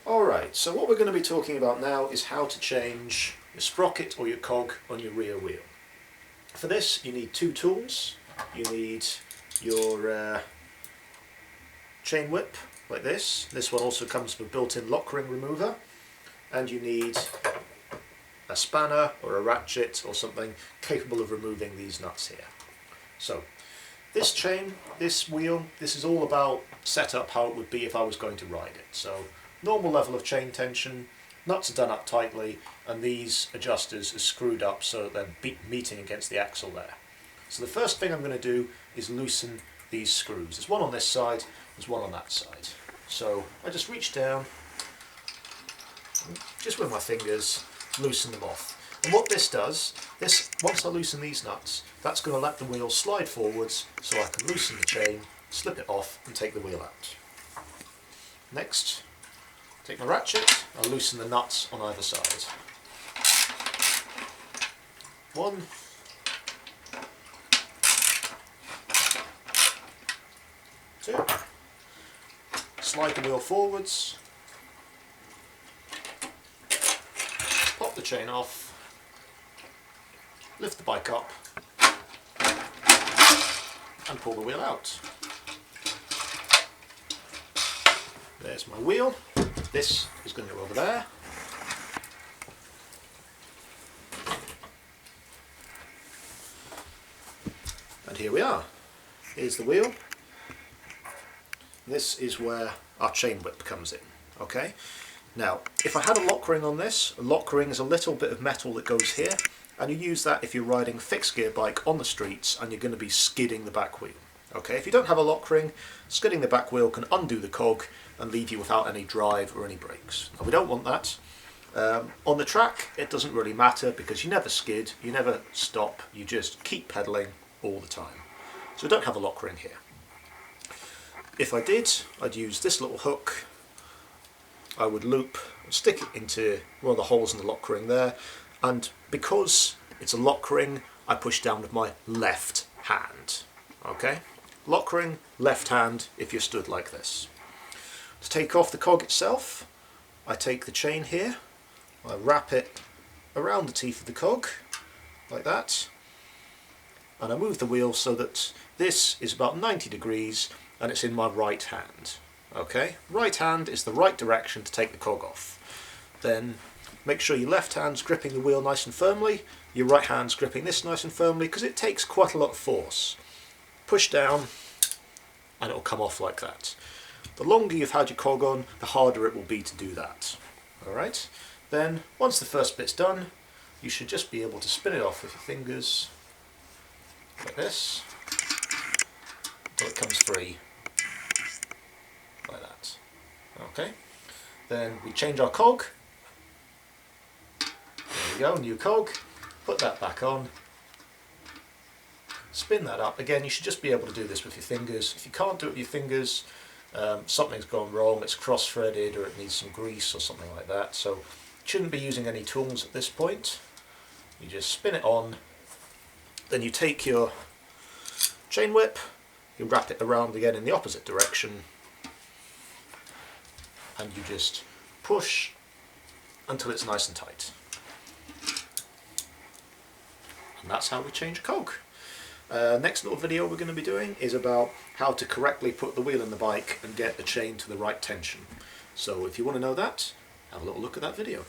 Alright, so what we're going to be talking about now is how to change your sprocket or your cog on your rear wheel. For this you need two tools. You need your chain whip like this. This one also comes with a built-in lock ring remover, and you need a spanner or a ratchet or something capable of removing these nuts here. So this chain, this wheel, this is all about setup how it would be if I was going to ride it. So normal level of chain tension, nuts are done up tightly, and these adjusters are screwed up so that they're meeting against the axle there. So the first thing I'm going to do is loosen these screws. There's one on this side, there's one on that side. So I just reach down, just with my fingers, loosen them off. And what this does, once I loosen these nuts, that's going to let the wheel slide forwards so I can loosen the chain, slip it off and take the wheel out. Next, take my ratchet, I'll loosen the nuts on either side. One, two, slide the wheel forwards, pop the chain off, lift the bike up and pull the wheel out. There's my wheel. This is going to go over there. And here we are. Here's the wheel. This is where our chain whip comes in. Okay. Now, if I had a lock ring on this, a lock ring is a little bit of metal that goes here, and you use that if you're riding a fixed gear bike on the streets and you're going to be skidding the back wheel. Okay, if you don't have a lock ring, skidding the back wheel can undo the cog and leave you without any drive or any brakes. Now, we don't want that. On the track, it doesn't really matter because you never skid, you never stop, you just keep pedaling all the time. So we don't have a lock ring here. If I did, I'd use this little hook. I would loop and stick it into one of the holes in the lock ring there, and because it's a lock ring, I push down with my left hand. Okay? Lock ring, left hand if you're stood like this. To take off the cog itself, I take the chain here, I wrap it around the teeth of the cog, like that, and I move the wheel so that this is about 90 degrees and it's in my right hand. Okay? Right hand is the right direction to take the cog off. Then make sure your left hand's gripping the wheel nice and firmly, your right hand's gripping this nice and firmly, because it takes quite a lot of force. Push down and it'll come off like that. The longer you've had your cog on, the harder it will be to do that. Alright? Then, once the first bit's done, you should just be able to spin it off with your fingers, like this, until it comes free, like that. Okay? Then we change our cog. There we go, new cog. Put that back on. Spin that up. Again, you should just be able to do this with your fingers. If you can't do it with your fingers, something's gone wrong, it's cross-threaded or it needs some grease or something like that. So you shouldn't be using any tools at this point. You just spin it on, then you take your chain whip, you wrap it around again in the opposite direction, and you just push until it's nice and tight. And that's how we change a cog. Next little video we're going to be doing is about how to correctly put the wheel in the bike and get the chain to the right tension. So if you want to know that, have a little look at that video.